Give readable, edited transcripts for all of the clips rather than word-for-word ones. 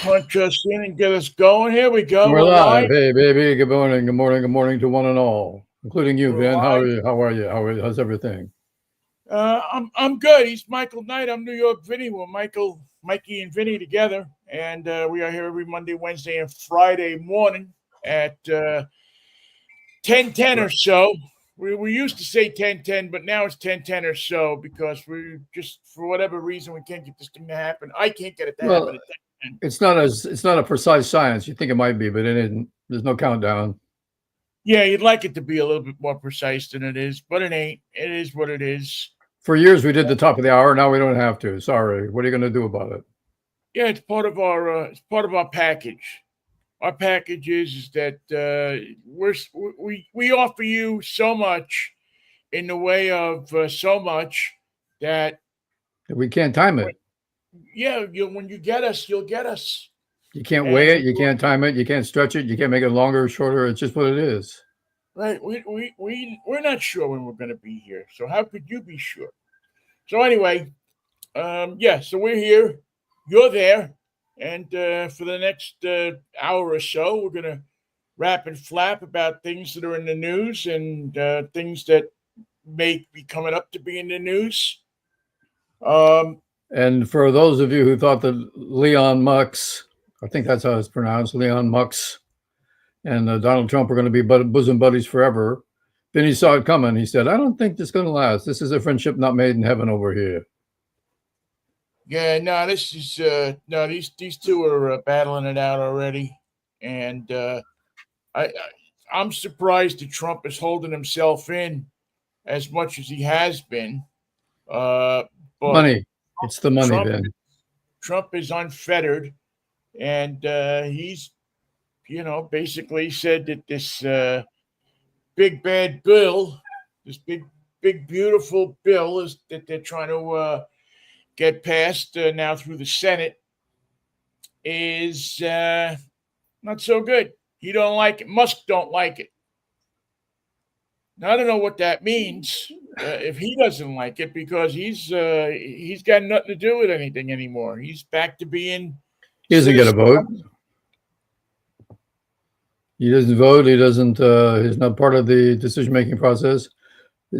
Punch us in and get us going. Here we go. We're We're live. live. Hey, baby. Good morning. Good morning. Good morning to one and all, including you, We're Vin. How are live. you? How are you? How's everything? I'm good. He's Michael Knight. I'm New York Vinnie. We're Mikey, and Vinnie together, and we are here every Monday, Wednesday, and Friday morning at 10:10 or Right. so. We used to say 10:10, but now it's 10:10 or so because we just for whatever reason we can't get this thing to happen. I can't get it to happen Well, at 10:10. it's not a precise science. You think it might be, but it isn't. There's no countdown. Yeah, you'd like it to be a little bit more precise than it is, but it ain't. It is what it is. For years, we did the top of the hour. Now we don't have to. Sorry. What are you going to do about it? Yeah, it's part of our package. Our package is that we offer you so much in the way of so much that We can't time it. yeah, when you get us, you'll get us, You can't and weigh it. You can't time it. You can't stretch it. You can't make it longer or shorter. It's just what it is. right. We're not sure when we're going to be here, so how could you be sure? So anyway, yeah, so we're here, you're there, and for the next hour or so, we're gonna rap and flap about things that are in the news and things that may be coming up to be in the news. Um, And for those of you who thought that Leon Mux, I think that's how it's pronounced, Leon Mux, and Donald Trump were going to be bosom buddies forever. Then he saw it coming. He said, "I don't think this is going to last. This is a friendship not made in heaven over here." yeah, no, this is no these two are battling it out already, and I I'm surprised that Trump is holding himself in as much as he has been. Uh, but Money, it's the money. Trump Then Trump is unfettered, and he's basically said that this big bad bill, this big beautiful bill is that they're trying to get passed now through the Senate is not so good. He don't like it. Musk don't like it. Now, I don't know what that means if he doesn't like it because he's got nothing to do with anything anymore. He's back to being he doesn't get a citizen. vote. He doesn't vote. He doesn't. He's not part of the decision-making process.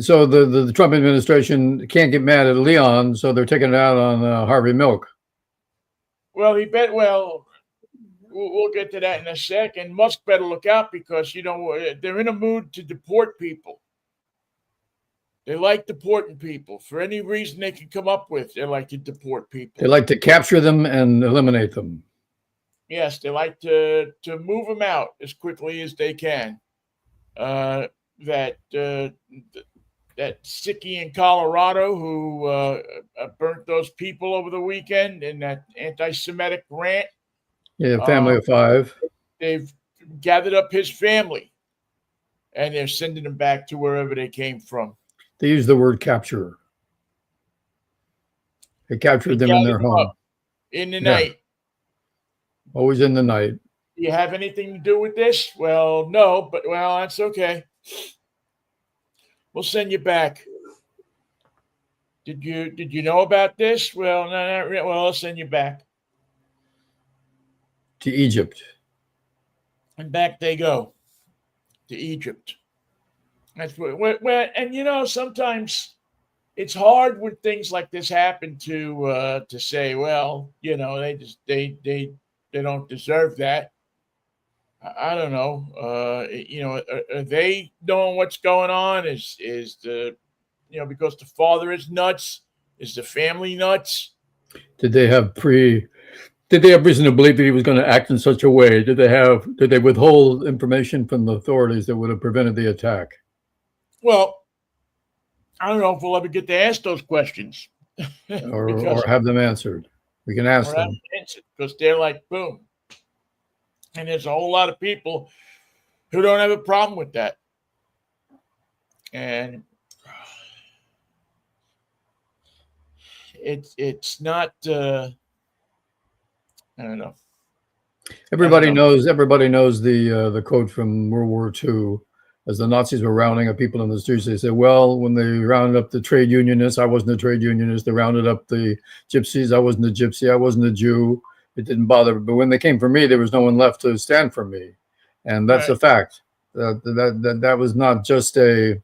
So the Trump administration can't get mad at Leon, so they're taking it out on Harvey Milk. Well, he bet. Well, we'll get to that in a second. Musk better look out because they're in a mood to deport people. They like deporting people for any reason they can come up with. They like to deport They people. like to capture them and eliminate them. Yes, they like to move them out as quickly as they can. Uh, that that sickie in Colorado who burnt those people over the weekend in that anti-Semitic rant. Yeah, family Uh, of five. they've gathered up his family and they're sending them back to wherever they came from. They use the word capture. They They captured them in gathered their them home. up in the Yeah, night. always in the night. Do you have anything to do with this? Well, no, but well, that's okay. We'll send you back. Did you know about this? Well, no, not really. Well, I'll send you back, To Egypt. and back they go to Egypt. That's and sometimes it's hard when things like this happen to say, well, they don't deserve that. I don't know. Are they knowing what's going on? Is the because the father is nuts? Is the family nuts? Did they have pre? Did they have reason to believe that he was going to act in such a way? Did they withhold information from the authorities that would have prevented the attack? Well, I don't know if we'll ever get to ask those questions Or because have them answered? We can ask or have them. answered because they're like boom, and there's a whole lot of people who don't have a problem with that, and it's not. I don't know. I don't know. Everybody knows the quote from World War II. As the Nazis were rounding up people in the streets, they said, "Well, when they rounded up the trade unionists, I wasn't a trade unionist. They rounded up the gypsies, I wasn't a gypsy. I wasn't a Jew. it didn't bother. But when they came for me, there was no one left to stand for me, and that's a Right. fact. That was not just a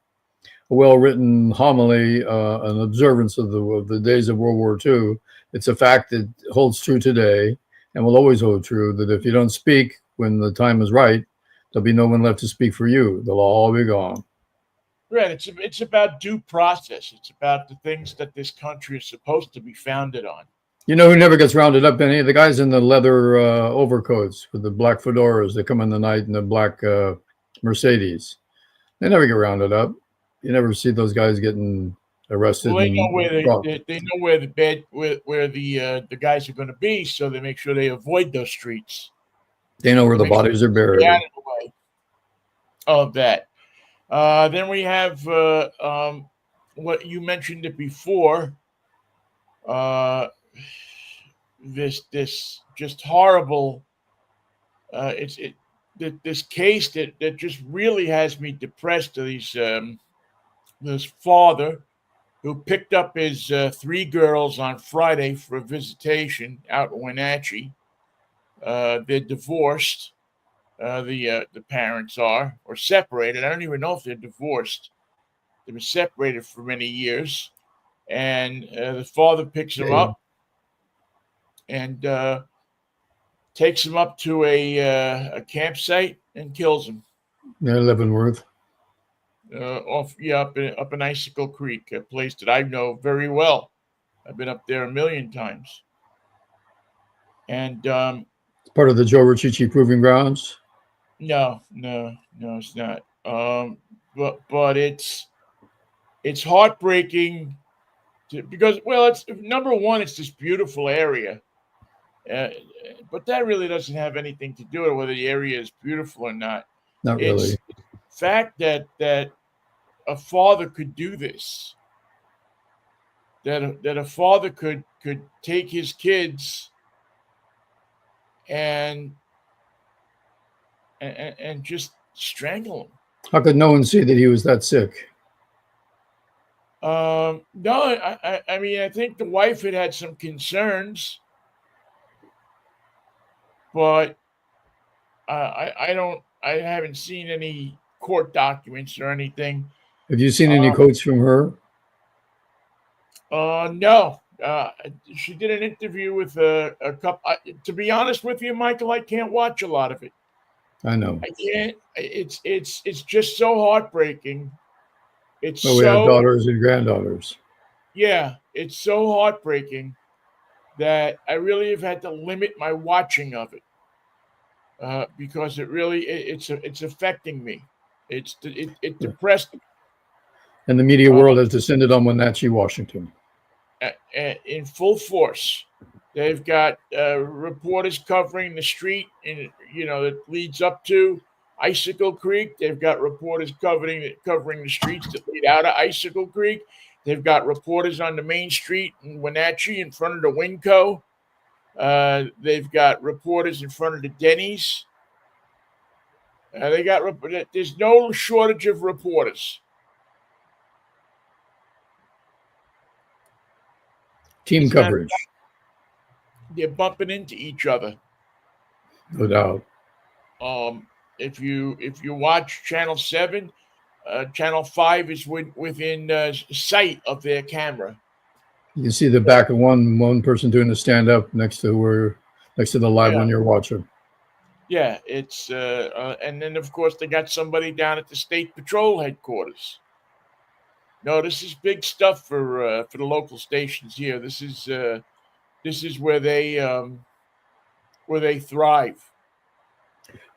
well-written homily, an observance of the days of World War II. It's a fact that holds true today and will always hold true, that if you don't speak when the time is right, there'll be no one left to speak for you. They'll all be gone. Right. It's about due process. It's about the things that this country is supposed to be founded on. You know who never gets rounded up? Any of the guys in the leather overcoats with the black fedoras that come in the night in the black Mercedes. They never get rounded up. You never see those guys getting arrested Well, they know and where brought. they know where where the guys are going to be, so they make sure they avoid those streets. They know where They the make sure bodies are they stay out buried. of the way of that. Then we have what you mentioned it before. Uh, this just horrible. This case that just really has me depressed. To these this father who picked up his three girls on Friday for a visitation out in Wenatchee. They're divorced. The parents are or separated. I don't even know if they're divorced. They were separated for many years, and the father picks them Okay. up and takes them up to a campsite and kills them. They're Leavenworth. Up in Icicle Creek, a place that I know very well. I've been up there a million times, and It's part of the Joe Riccici Proving Grounds. no, it's not. But it's heartbreaking because well, it's number one, it's this beautiful area, uh, but that really doesn't have anything to do with whether the area is beautiful or not. Not It's really. the fact that a father could do this, that a father could take his kids and and just strangle them. How could no one see that he was that sick? No, I mean, I think the wife had some concerns, but I haven't seen any court documents or anything. Have you seen any Uh, quotes from her? no. She did an interview with a couple. To be honest with you, Michael, I can't watch a lot of it. I know. I can't. It's just so heartbreaking. It's But we have so daughters and granddaughters. yeah. It's so heartbreaking that I really have had to limit my watching of it. Because it's affecting me. It depressed me And the media uh, world has descended on Wenatchee, Washington. in full force. They've got reporters covering the street, and that leads up to Icicle Creek. They've got reporters covering the streets that lead out of Icicle Creek. They've got reporters on the main street in Wenatchee in front of the Winco. They've got reporters in front of the Denny's. There's no shortage of reporters. Team As a matter of coverage, fact, they're bumping into each other. no doubt. Um, if you watch Channel 7, Channel 5 is within sight of their camera. You can see the back of one person doing a stand up next to the live Yeah, one you're watching. yeah. And then of course they got somebody down at the State Patrol headquarters. No, this is big stuff for the local stations here. This is where they thrive.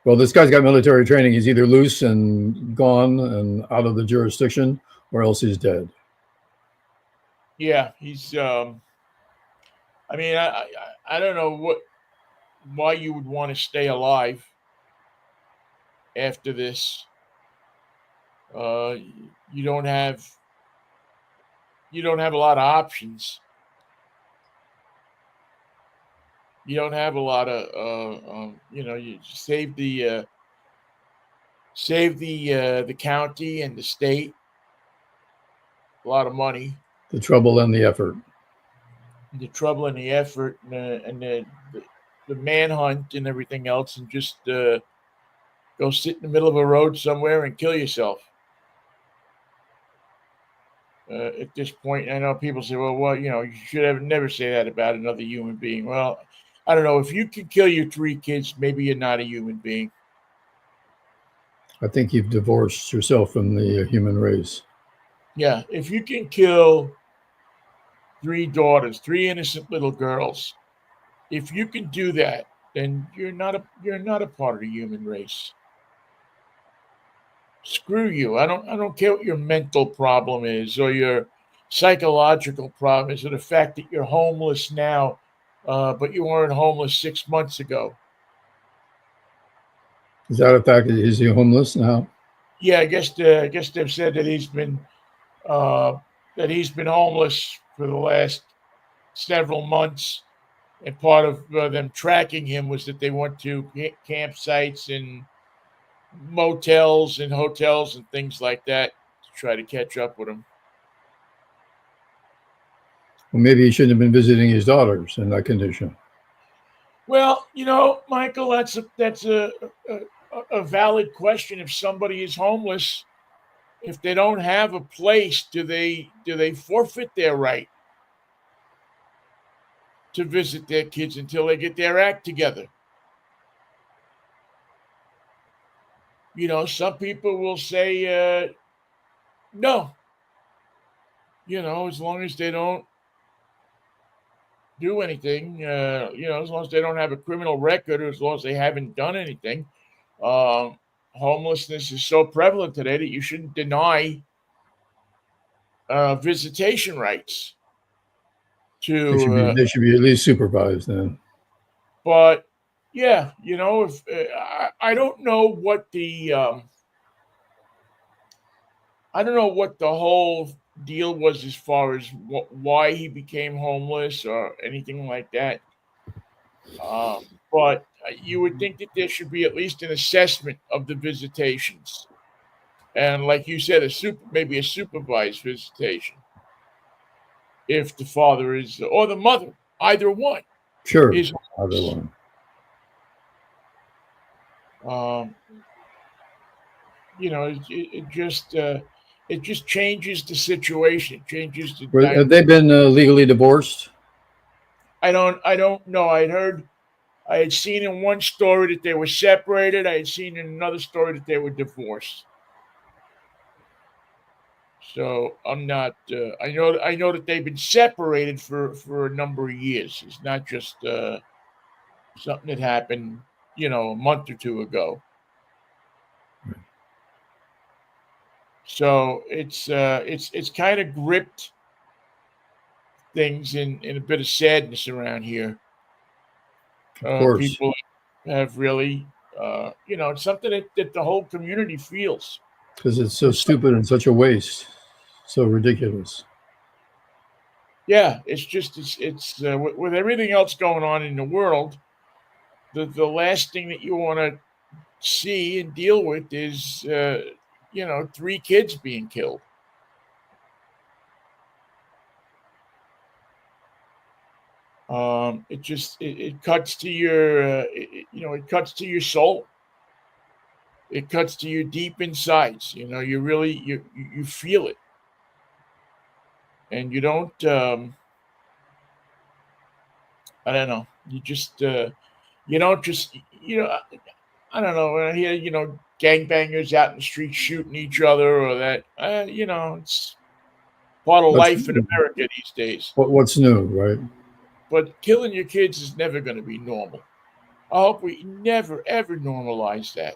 Well, this guy's got military training. He's either loose and gone and out of the jurisdiction, or else he's dead. Yeah, he's. I mean, I don't know why you would want to stay alive after this. Uh, you don't have a lot of options. You don't have a lot of you save the county and the state a lot of money. The trouble and the effort. The trouble and the effort and the the manhunt and everything else, and just go sit in the middle of a road somewhere and kill yourself. At this point, I know people say, "Well, you should have never say that about another human being." Well, I don't know. If you can kill your three kids, maybe you're not a human being. I think you've divorced yourself from the human race. Yeah, if you can kill three daughters, three innocent little girls, if you can do that, then you're not a part of the human race. Screw you. I don't care what your mental problem is or your psychological problem is or the fact that you're homeless now, but you weren't homeless 6 months ago. Is that a fact? Is he homeless now? Yeah, I guess they've said uh, that he's been homeless for the last several months, and part of them tracking him was that they went to campsites and motels and hotels and things like that to try to catch up with him. Well, maybe he shouldn't have been visiting his daughters in that condition. Well, Michael, that's a valid question. If somebody is homeless, if they don't have a place, do they forfeit their right to visit their kids until they get their act together? Some people will say no. As long as they don't do anything, as long as they don't have a criminal record, or as long as they haven't done anything. Um, Homelessness is so prevalent today that you shouldn't deny visitation rights They should to. be they should be at least supervised then. But yeah, if I don't know what the I don't know what the whole deal was as far as why he became homeless or anything like that. But you would think that there should be at least an assessment of the visitations, and like you said, maybe a supervised visitation if the father is or the mother, either one, Sure, is other homeless. one. Um, it just changes the situation. It changes the Have they been legally divorced? I don't know. I had seen in one story that they were separated. I had seen in another story that they were divorced. So I'm not. I know that they've been separated for a number of years. It's not just something that happened, a month or two ago. So it's kind of gripped things in a bit of sadness around here. Of course, People have really, it's something that the whole community feels. because it's so It's stupid and such a waste, so ridiculous. Yeah, it's with everything else going on in the world, the last thing that you want to see and deal with is three kids being killed. It cuts to your it cuts to your soul. It cuts to your deep insides. You really you feel it, and you don't. I don't know. You don't just I don't know. When I hear gangbangers out in the street shooting each other, or that it's part of What's life in America these days. what's new, right? But killing your kids is never going to be normal. I hope we never ever normalize that.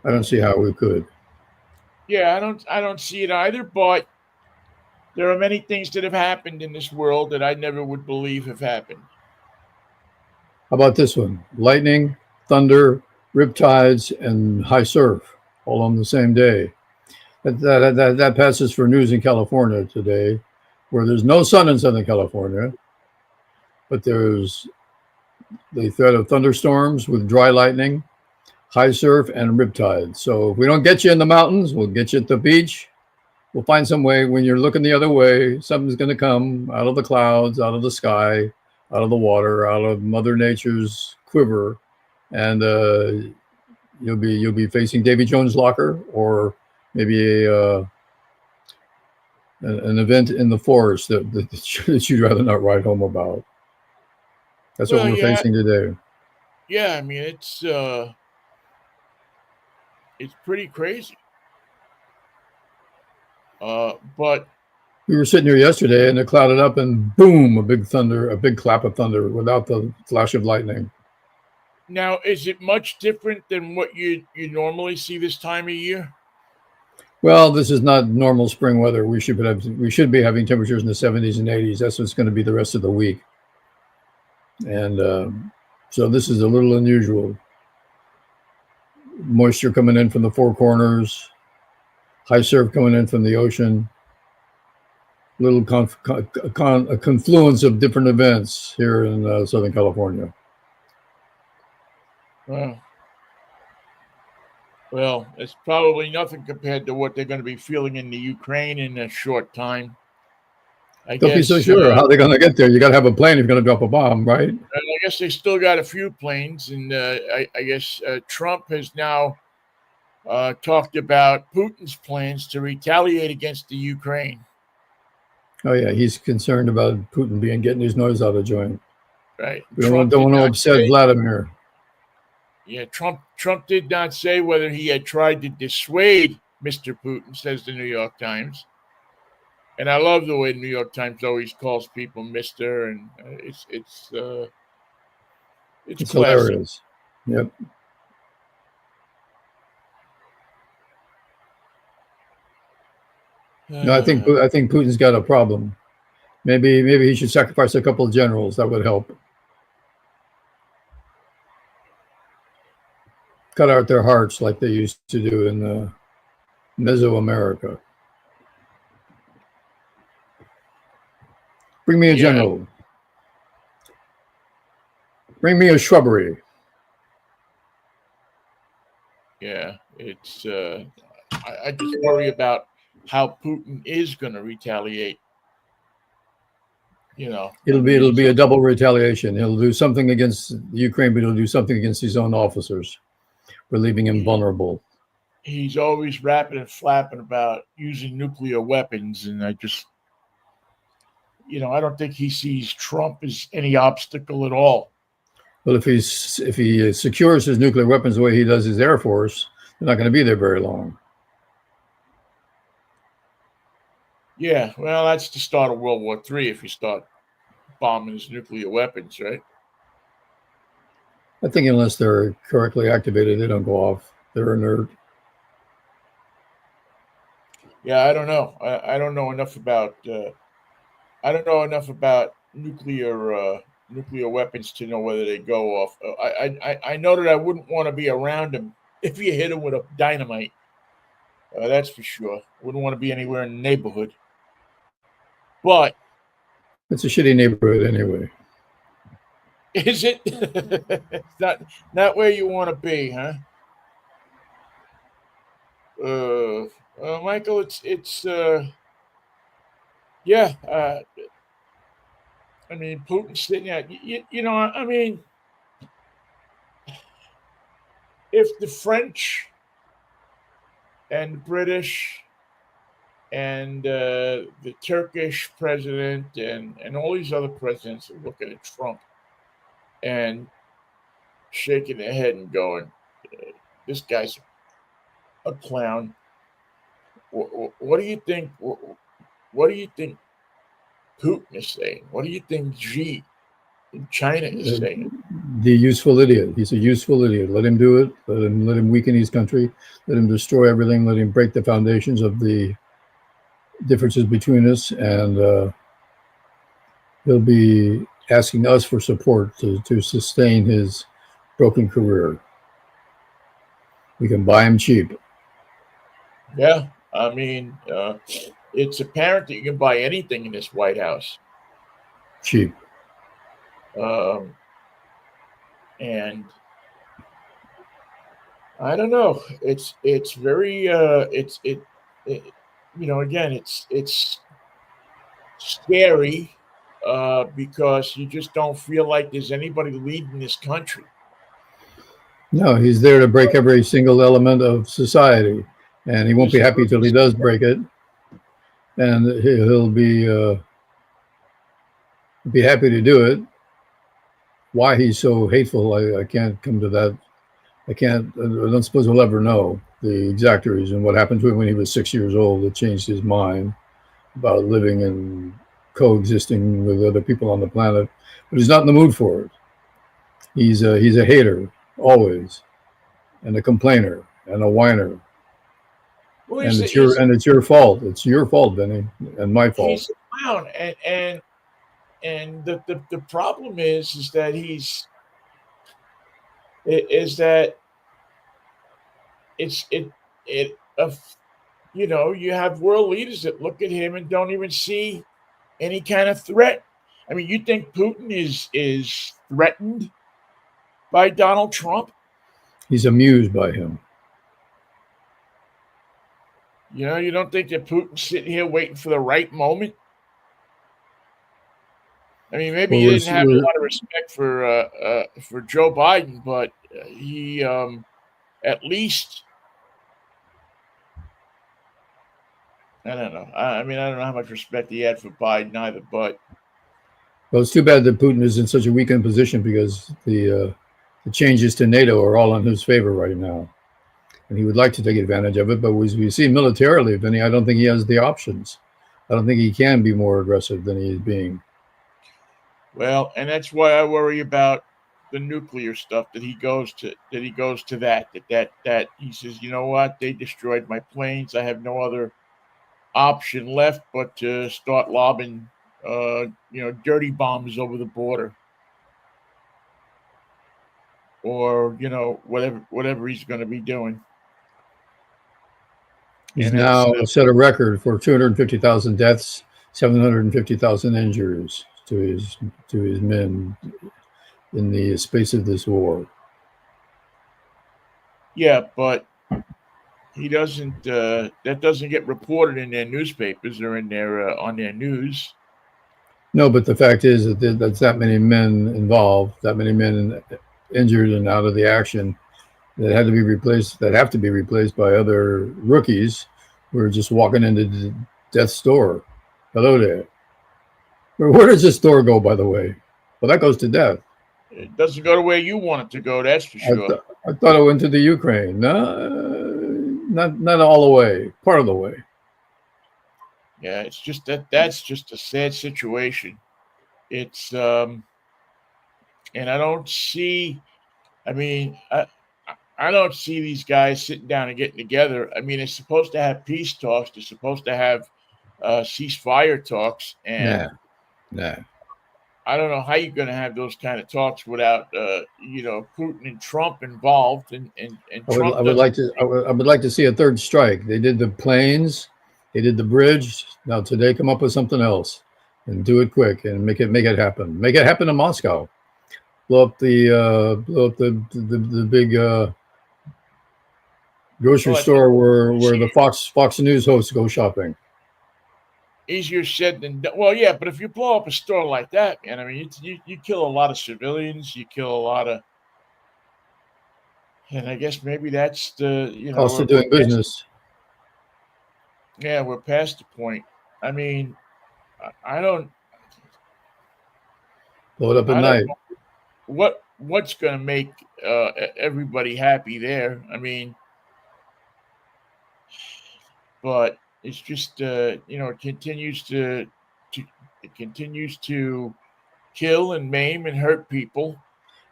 I don't see how we could. Yeah, I don't see it either. But there are many things that have happened in this world that I never would believe have happened. How about this one? Lightning, thunder, riptides, and high surf all on the same day. That passes for news in California today, where there's no sun in Southern California, but there's the threat of thunderstorms with dry lightning, high surf, and riptides. So if we don't get you in the mountains, we'll get you at the beach. we'll find some way. When you're looking the other way, something's going to come out of the clouds, out of the sky, out of the water, out of Mother Nature's quiver, and you'll be facing Davy Jones' locker, or maybe an event in the forest that you'd rather not write home about. That's what Well, we're yeah, facing today. yeah. I mean, it's pretty crazy. But We were sitting here yesterday, and it clouded up, and boom, a big clap of thunder without the flash of lightning. now, is it much different than what you normally see this time of year? Well, this is not normal spring weather. We should be having temperatures in the 70s and 80s. That's what's going to be the rest of the week, and so this is a little unusual. Moisture coming in from the four corners, high surf coming in from the ocean. A confluence of different events here in Southern California. Well, it's probably nothing compared to what they're going to be feeling in the Ukraine in a short time. Don't be so sure. How are they going to get there? You got to have a plane if you're going to drop a bomb, right? I guess they still got a few planes, and I guess Trump has now talked about Putin's plans to retaliate against the Ukraine. Oh yeah, he's concerned about Putin getting his nose out of joint. Right. We don't want to upset Vladimir. Yeah, Trump did not say whether he had tried to dissuade Mr. Putin, says the New York Times. And I love the way the New York Times always calls people Mister, and it's hilarious. Yep. No, I think Putin's got a problem. Maybe he should sacrifice a couple of generals. That would help. Cut out their hearts like they used to do in Mesoamerica. Bring me a general. Bring me a shrubbery. Yeah, it's. I just worry about how Putin is going to retaliate. You know, it'll be a double retaliation. He'll do something against Ukraine, but he'll do something against his own officers for leaving him vulnerable. He's always rapping and flapping about using nuclear weapons, and I just, I don't think he sees Trump as any obstacle at all. Well, if he secures his nuclear weapons the way he does his Air Force, they're not going to be there very long. Yeah, well, that's the start of World War III if you start bombing his nuclear weapons, right? I think unless they're correctly activated, they don't go off. They're inert. Yeah, I don't know. I don't know enough about. I don't know enough about nuclear weapons to know whether they go off. I know that I wouldn't want to be around him if you hit him with a dynamite. That's for sure. Wouldn't want to be anywhere in the neighborhood. But it's a shitty neighborhood anyway. Is it? It's not where you want to be, huh? Michael, it's yeah. I mean, Putin's sitting at I mean, if the French and the British and the Turkish president and all these other presidents are looking at Trump and shaking their head and going, "This guy's a clown." What do you think? What do you think Putin is saying? What do you think Xi in China is saying? The useful idiot. He's a useful idiot. Let him do it. Let him weaken his country. Let him destroy everything. Let him break the foundations of the differences between us, and he'll be asking us for support to sustain his broken career. We can buy him cheap. Yeah, I mean, it's apparent that you can buy anything in this White House. Cheap. And I don't know. It's very again, it's scary because you just don't feel like there's anybody leading this country. No, he's there to break every single element of society, and he won't be There's happy till he does break it. And he'll be happy to do it. Why he's so hateful, I can't come to that. I can't. I don't suppose we'll ever know the exact reason. What happened to him when he was 6 years old that changed his mind about living and coexisting with other people on the planet. But he's not in the mood for it. He's a hater always, and a complainer and a whiner. well, And it's your fault. It's your fault, Vinny, and my fault. he's a clown, and the problem is that that it's it you have world leaders that look at him and don't even see any kind of threat. I mean, you think Putin is threatened by Donald Trump? He's amused by him. You don't think that Putin's sitting here waiting for the right moment? I mean, maybe Well, he didn't have a lot of respect for Joe Biden, but he at least I don't know. I mean, I don't know how much respect he had for Biden either, but well, it's too bad that Putin is in such a weakened position because the changes to NATO are all in his favor right now, and he would like to take advantage of it. But as we see militarily, Vinny, I don't think he has the options. I don't think he can be more aggressive than he is being. well, and that's why I worry about the nuclear stuff that he goes to that he says, you know what, they destroyed my planes. I have no other option left but to start lobbing dirty bombs over the border, or whatever he's going to be doing. He's And it's now set a record for 250,000 deaths, 750,000 injuries to his men in the space of this war. yeah, but he doesn't that doesn't get reported in their newspapers or in their on their news. No, but the fact is that that's that many men involved, that many men injured and out of the action that had to be replaced, that have to be replaced by other rookies who are just walking into death's door. Hello there. Where does this door go, by the way? Well, that goes to death. It doesn't go to where you want it to go, that's for sure. I thought it went to the Ukraine. No, not all the way. Part of the way. Yeah, it's just that's just a sad situation. It's and I don't see. I mean, I don't see these guys sitting down and getting together. I mean, it's supposed to have peace talks. They're supposed to have ceasefire talks, and Nah. I don't know how you're going to have those kind of talks without Putin and Trump involved, and Trump I would doesn't. I would like to see a third strike. They did the planes, they did the bridge. Now today, come up with something else and do it quick and make it happen. Make it happen in Moscow. Blow up the big grocery store where the Fox News hosts go shopping. Easier said than done. Well, yeah, but if you blow up a store like that, man, I mean, you kill a lot of civilians, you kill a lot of, and I guess maybe that's Cost of doing business. Yeah, we're past the point. I mean, I don't. Blow it up at night. What's going to make everybody happy there? I mean, but it's just it continues to kill and maim and hurt people.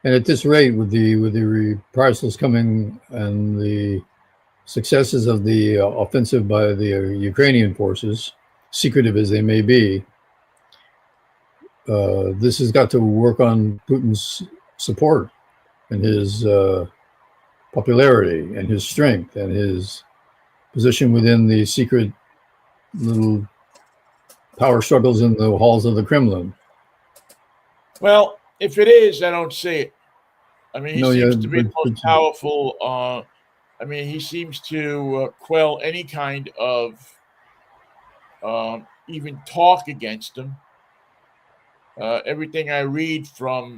And at this rate, with the reprisals coming and the successes of the offensive by the Ukrainian forces, secretive as they may be, this has got to work on Putin's support and his popularity and his strength and his position within the secret little power struggles in the halls of the Kremlin. Well, if it is, I don't see it. I mean, he seems to be the most powerful. I mean, he seems to quell any kind of even talk against them. Everything I read from,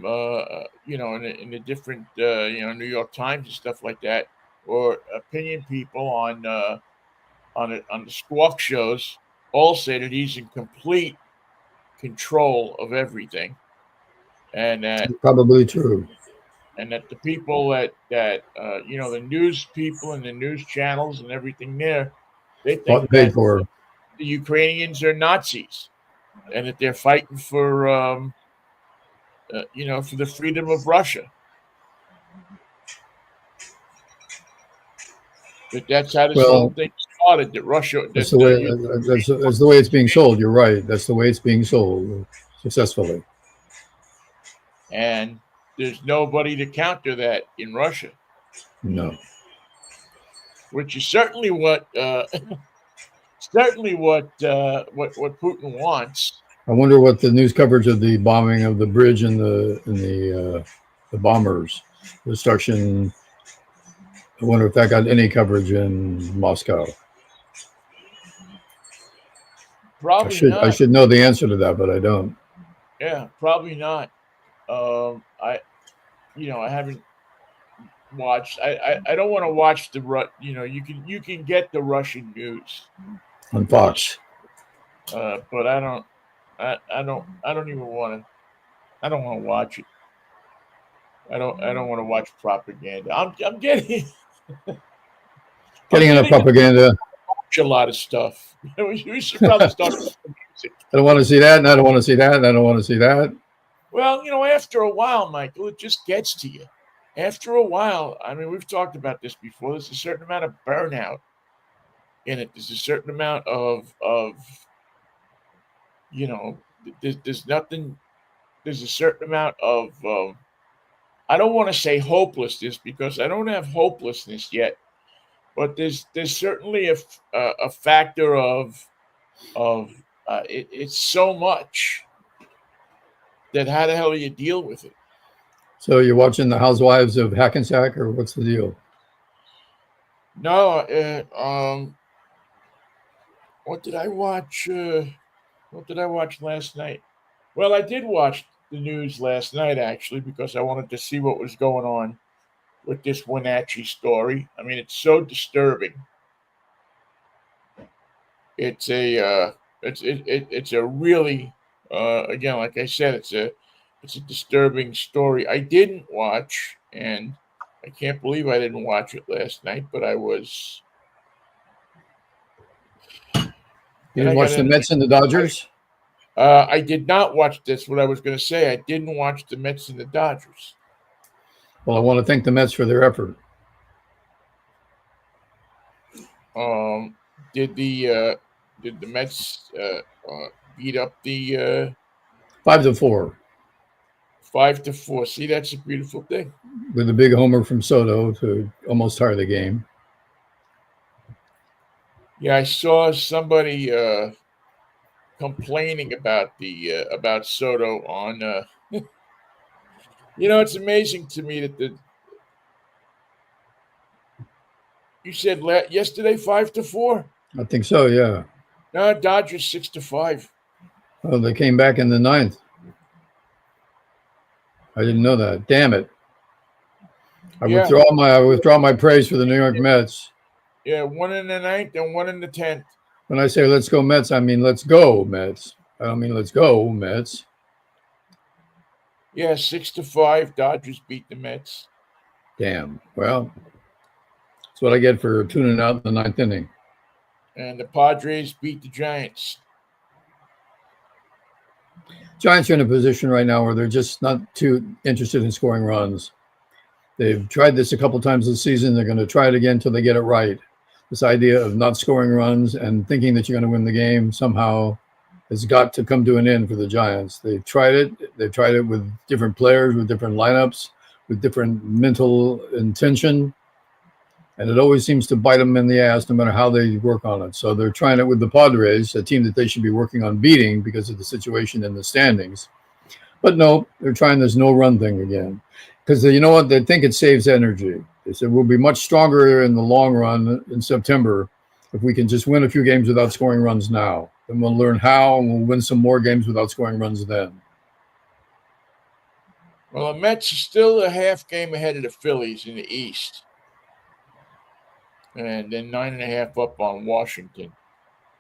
in the different, New York Times and stuff like that, or opinion people on the squawk shows, all say that he's in complete control of everything, and Probably true. that the people that the news people and the news channels and everything there, they Bought think and paid that for. the Ukrainians are Nazis and that they're fighting for for the freedom of Russia. That's how this whole Well, thing started. That Russia, that's that the way. you That's the way it's being sold. You're right. That's the way it's being sold successfully. and there's nobody to counter that in Russia, No. which is certainly what what Putin wants. I wonder what the news coverage of the bombing of the bridge and the bombers, the destruction. I wonder if that got any coverage in Moscow. I Probably should I not. should know the answer to that, but I don't. Yeah, probably not. I haven't watched. I don't want to watch the you can get the Russian news, On Fox. but I don't even want to. I don't want to watch it. I don't want to watch propaganda. I'm getting I'm Getting enough getting to propaganda. watch a lot of stuff. We should probably start with some music. I don't want to see that, and I don't want to see that, and I don't want to see that. Well, after a while, Michael, it just gets to you. After a while, I mean, we've talked about this before. There's a certain amount of burnout in it. There's a certain amount of you know, there's nothing. There's a certain amount of I don't want to say hopelessness because I don't have hopelessness yet, but there's certainly a factor of it's so much that how the hell do you deal with it? So you're watching the Housewives of Hackensack, or what's the deal? No, what did I watch? What did I watch last night? Well, I did watch the news last night actually because I wanted to see what was going on with this Wenatchee story. I mean, it's so disturbing. It's it's a really again, like I said, it's a disturbing story. I didn't watch, and I can't believe I didn't watch it last night. But I was. You Then I didn't got watch the in. Mets and the Dodgers? I did not watch this. What I was going to say, I didn't watch the Mets and the Dodgers. Well, I want to thank the Mets for their effort. Um, did the Mets beat up the 5-4 5-4? See, that's a beautiful thing. with a big homer from Soto to almost tie the game. Yeah, I saw somebody complaining about Soto on. It's amazing to me that you said yesterday 5-4. I think so, yeah. No, Dodgers 6-5. Oh, they came back in the ninth. I didn't know that. Damn it. I Yeah, withdraw my praise for the New York Mets. yeah, one in the ninth and one in the 10th. When I say let's go Mets, I mean let's go Mets. I don't mean let's go Mets. Yeah, 6-5. Dodgers beat the Mets. Damn. Well, that's what I get for tuning out in the ninth inning. And the Padres beat the Giants. Giants are in a position right now where they're just not too interested in scoring runs. They've tried this a couple times this season. They're going to try it again until they get it right. This idea of not scoring runs and thinking that you're going to win the game somehow has got to come to an end for the Giants. They've tried it. They've tried it with different players, with different lineups, with different mental intention. And it always seems to bite them in the ass no matter how they work on it. So they're trying it with the Padres, a team that they should be working on beating because of the situation in the standings. But no, they're trying this no-run thing again. Because you know what? They think it saves energy. They said we'll be much stronger in the long run in September if we can just win a few games without scoring runs now. Then we'll learn how, and we'll win some more games without scoring runs then. Well, the Mets are still a half game ahead of the Phillies in the East. And then 9.5 up on Washington.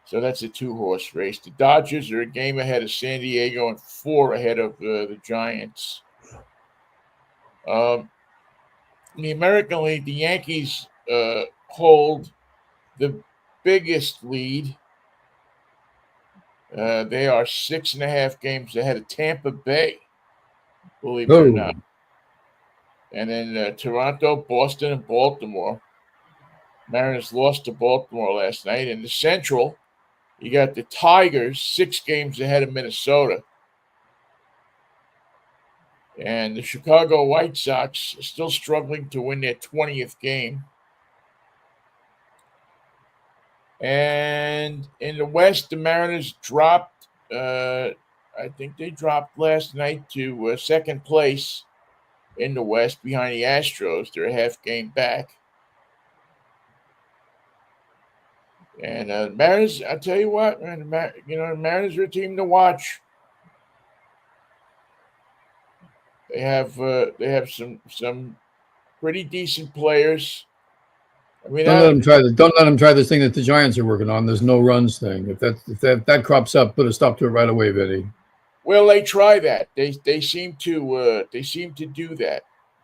So that's a 2-horse race. The Dodgers are a game ahead of San Diego and 4 ahead of the Giants. In the American League, the Yankees hold the biggest lead. They are 6.5 games ahead of Tampa Bay, believe it or not. And then Toronto, Boston, and Baltimore. Mariners lost to Baltimore last night. In the Central, you got the Tigers 6 games ahead of Minnesota. And the Chicago White Sox are still struggling to win their 20th game. And in the West, the Mariners dropped, I think they dropped last night to second place in the West behind the Astros. They're a half game back. And Mariners, I tell you what, man, the Mariners are a team to watch. They have some pretty decent players. I mean, Don't let them try this thing that the Giants are working on. There's no runs thing. If that crops up, put a stop to it right away, Vinnie. Well, they try that. They seem to do that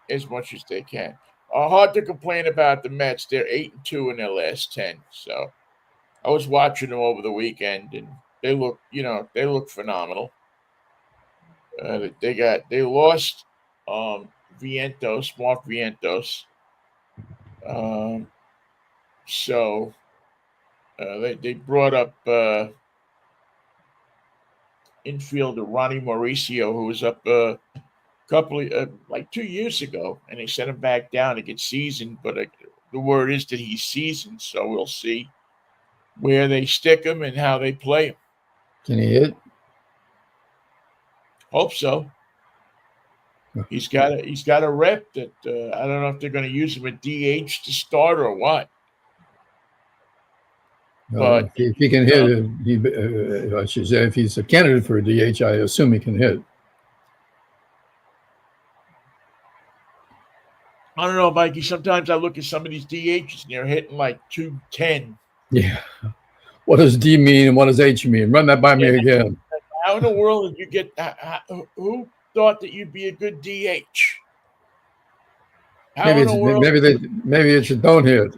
as much as they can. Hard to complain about the Mets. They're 8-2 in their last 10. So I was watching them over the weekend, and they look phenomenal. They lost Vientos, Mark Vientos. So they brought up infielder Ronnie Mauricio, who was up a couple of like 2 years ago, and they sent him back down to get seasoned. But the word is that he's seasoned, so we'll see where they stick him and how they play him. Can he hit? Hope so. He's got a rep that I don't know if they're going to use him at DH to start or what. But if he can hit, I should say, if he's a candidate for a DH, I assume he can hit. I don't know, Mikey. Sometimes I look at some of these DHs and they're hitting like 210. Yeah. What does D mean and what does H mean? Run that by me again. How in the world did you get? Who thought that you'd be a good DH? Maybe it's a don't hit.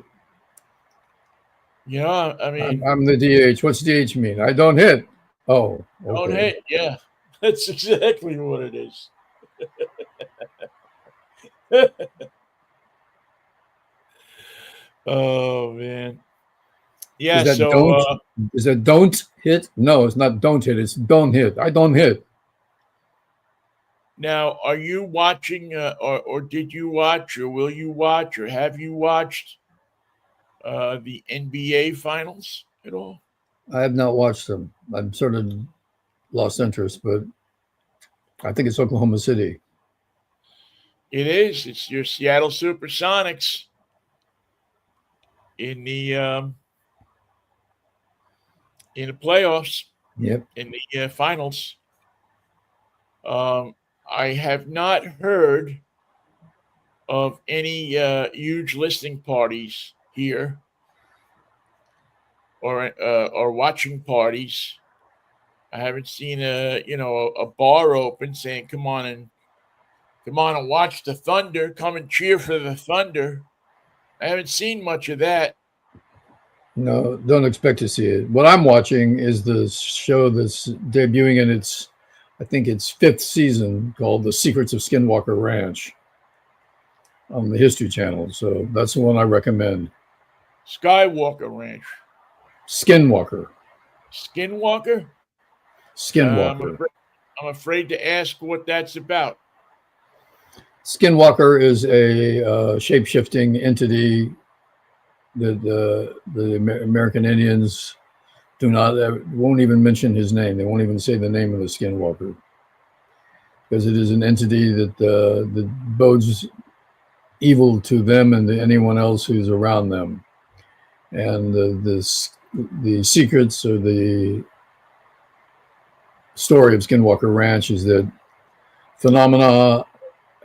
Yeah, I mean, I'm the DH. What's DH mean? I don't hit. Oh, okay. Don't hit. Yeah, that's exactly what it is. Oh man. Yeah. Is that don't hit? No, it's not don't hit. It's don't hit. I don't hit. Now, are you watching, or did you watch, or will you watch, or have you watched the NBA Finals at all? I have not watched them. I'm sort of lost interest, but I think it's Oklahoma City. It is. It's your Seattle Supersonics in the playoffs. Yep. In the finals. I have not heard of any huge listening parties here or watching parties. I haven't seen a bar open saying come on and watch the Thunder, come and cheer for the Thunder. I haven't seen much of that. No, don't expect to see it. What I'm watching is the show that's debuting in its 5th season, called The Secrets of Skinwalker Ranch on the History Channel. So that's the one I recommend. Skywalker Ranch. Skinwalker. Skinwalker? Skinwalker. I'm afraid to ask what that's about. Skinwalker is a shape-shifting entity that the American Indians won't even mention his name. They won't even say the name of the Skinwalker, because it is an entity that bodes evil to them and to anyone else who's around them. And the secrets or the story of Skinwalker Ranch is that phenomena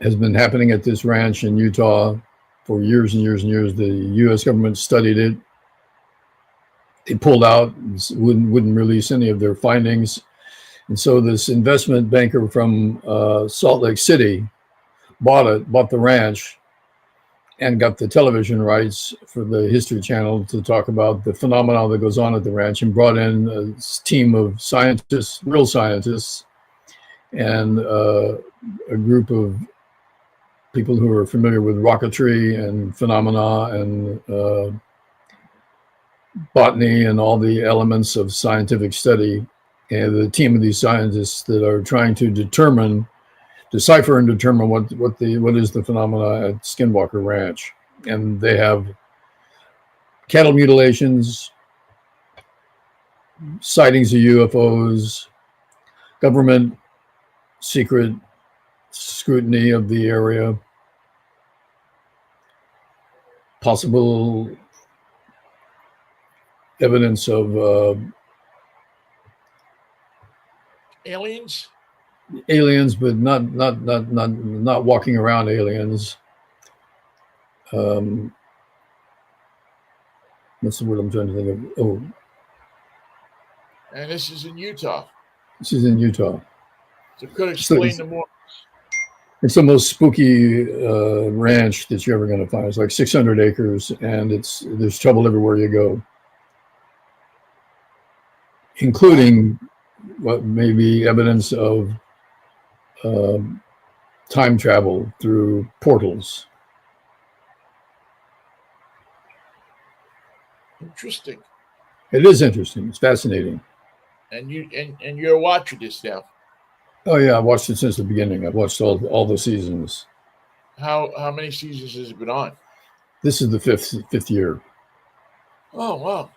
has been happening at this ranch in Utah for years and years and years. The U.S. government studied it. They pulled out, wouldn't release any of their findings. And so this investment banker from Salt Lake City bought the ranch and got the television rights for the History Channel to talk about the phenomena that goes on at the ranch, and brought in a team of scientists, real scientists, and a group of people who are familiar with rocketry and phenomena and botany and all the elements of scientific study. And the team of these scientists that are trying to decipher and determine what is the phenomena at Skinwalker Ranch. And they have cattle mutilations, sightings of UFOs, government secret scrutiny of the area, possible evidence of aliens, but not walking around aliens. What's the word I'm trying to think of? Oh, and this is in Utah. This is in Utah. So could explain the more. It's the most spooky ranch that you're ever going to find. It's like 600 acres, and there's trouble everywhere you go, including what may be evidence of time travel through portals. Interesting. It is interesting. It's fascinating. And you're watching this now. Oh yeah, I've watched it since the beginning. I've watched all the seasons. How many seasons has it been on? This is the fifth year. Oh wow!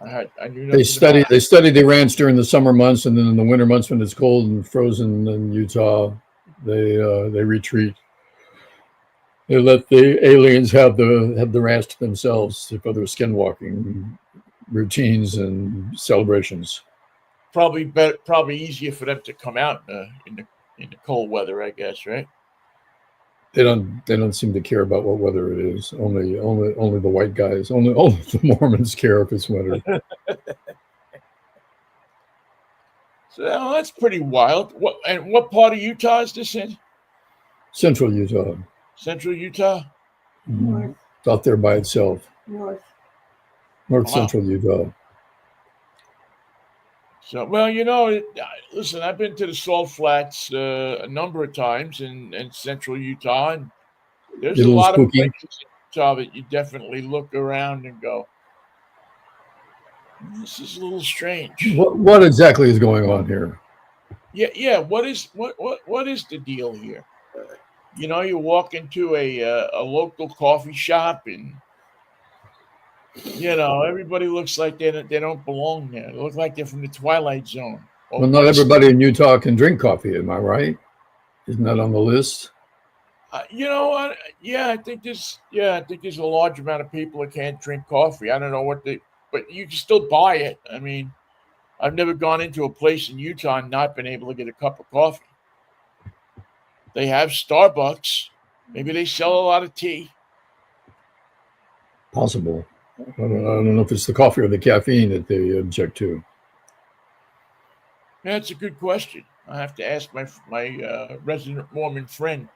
I knew they study the ranch during the summer months, and then in the winter months when it's cold and frozen in Utah, they retreat. They let the aliens have the ranch to themselves for their skinwalking routines and celebrations. Probably easier for them to come out in the cold weather, I guess, right? They don't seem to care about what weather it is. Only the white guys. Only the Mormons care if it's winter. So that's pretty wild. What part of Utah is this in? Central Utah. Central Utah? Mm-hmm. It's out there by itself. North Central Utah. So, well, listen, I've been to the Salt Flats a number of times in Central Utah, and there's a lot of places in Utah that you definitely look around and go, this is a little strange. What exactly is going on here? Yeah. What is the deal here? You walk into a local coffee shop, and everybody looks like they don't belong there. They look like they're from the Twilight Zone. Well, not everybody in Utah can drink coffee. Am I right? Isn't that on the list? I think there's a large amount of people that can't drink coffee. I don't know but you can still buy it. I mean, I've never gone into a place in Utah and not been able to get a cup of coffee. They have Starbucks. Maybe they sell a lot of tea. Possible. I don't know if it's the coffee or the caffeine that they object to. That's a good question. I have to ask my resident Mormon friend,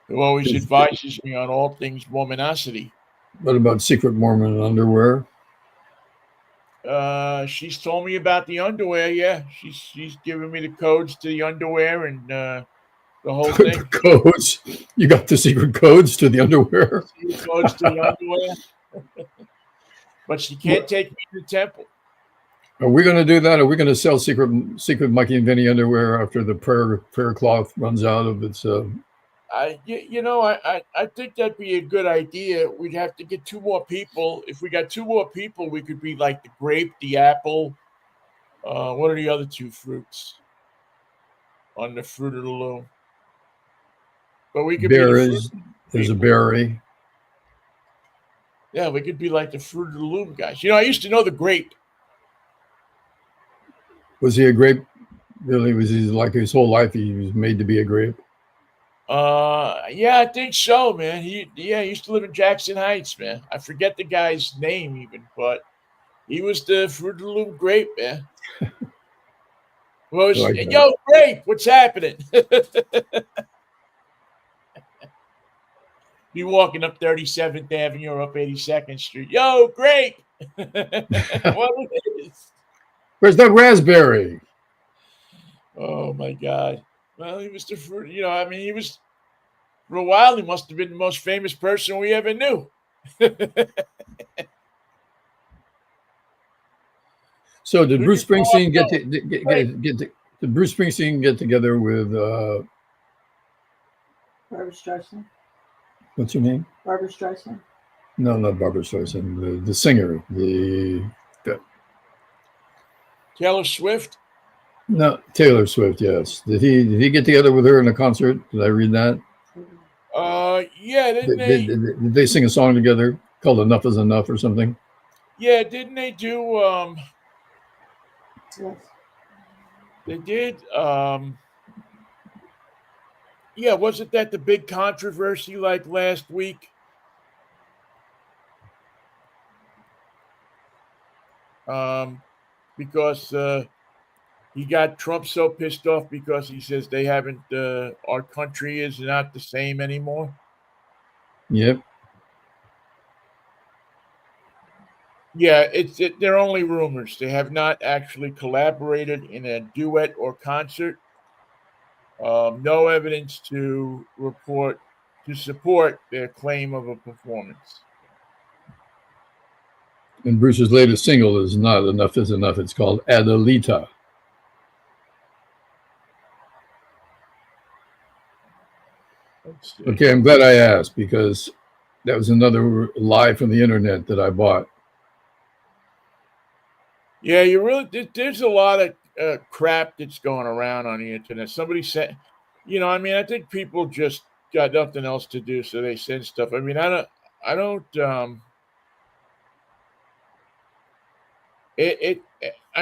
who always advises me on all things Mormonosity. What about secret Mormon underwear? She's told me about the underwear. Yeah, she's given me the codes to the underwear and the whole thing. The codes? You got the secret codes to the underwear? Secret codes to the underwear. But she can't take me to the temple. Are we going to do that? Are we going to sell secret Mikey and Vinnie underwear after the prayer cloth runs out of its? I think that'd be a good idea. We'd have to get 2 more people. If we got 2 more people, we could be like the grape, the apple. What are the other 2 fruits on the Fruit of the Loom? But we could berries. There's a berry. Yeah, we could be like the Fruit of the Loom guys. I used to know the grape. Was he a grape? Really, was he like his whole life he was made to be a grape? Yeah, I think so, man. He used to live in Jackson Heights, man. I forget the guy's name even, but he was the Fruit of the Loom grape, man. Well, I like that. yo, grape, what's happening? Be walking up 37th Avenue or up 82nd Street. Yo, grape. What it is? Where's that raspberry? Oh my God. Well, he was the fruit. I mean, he was for a while. He must have been the most famous person we ever knew. So did Who'd you Bruce grow up Springsteen knowing? did Bruce Springsteen get together with Barbara Streisand. what's her name? Barbara Streisand. No, not Barbara Streisand. The singer. Taylor Swift. No, Taylor Swift. Yes. Did he get together with her in a concert? Did I read that? Yeah, didn't they? Did they sing a song together called "Enough Is Enough" or something? Yeah, didn't they do? Yes. They did. Yeah, wasn't that the big controversy like last week? Because he got Trump so pissed off because he says they haven't. Our country is not the same anymore. Yep. Yeah, they're only rumors. They have not actually collaborated in a duet or concert. No evidence to support their claim of a performance. And Bruce's latest single is not "Enough Is Enough." It's called "Adelita." Let's see. Okay, I'm glad I asked because that was another lie from the internet that I bought. Yeah, there's a lot of crap that's going around on the internet. Somebody said, I mean, I think people just got nothing else to do, so they send stuff. I mean, I don't. I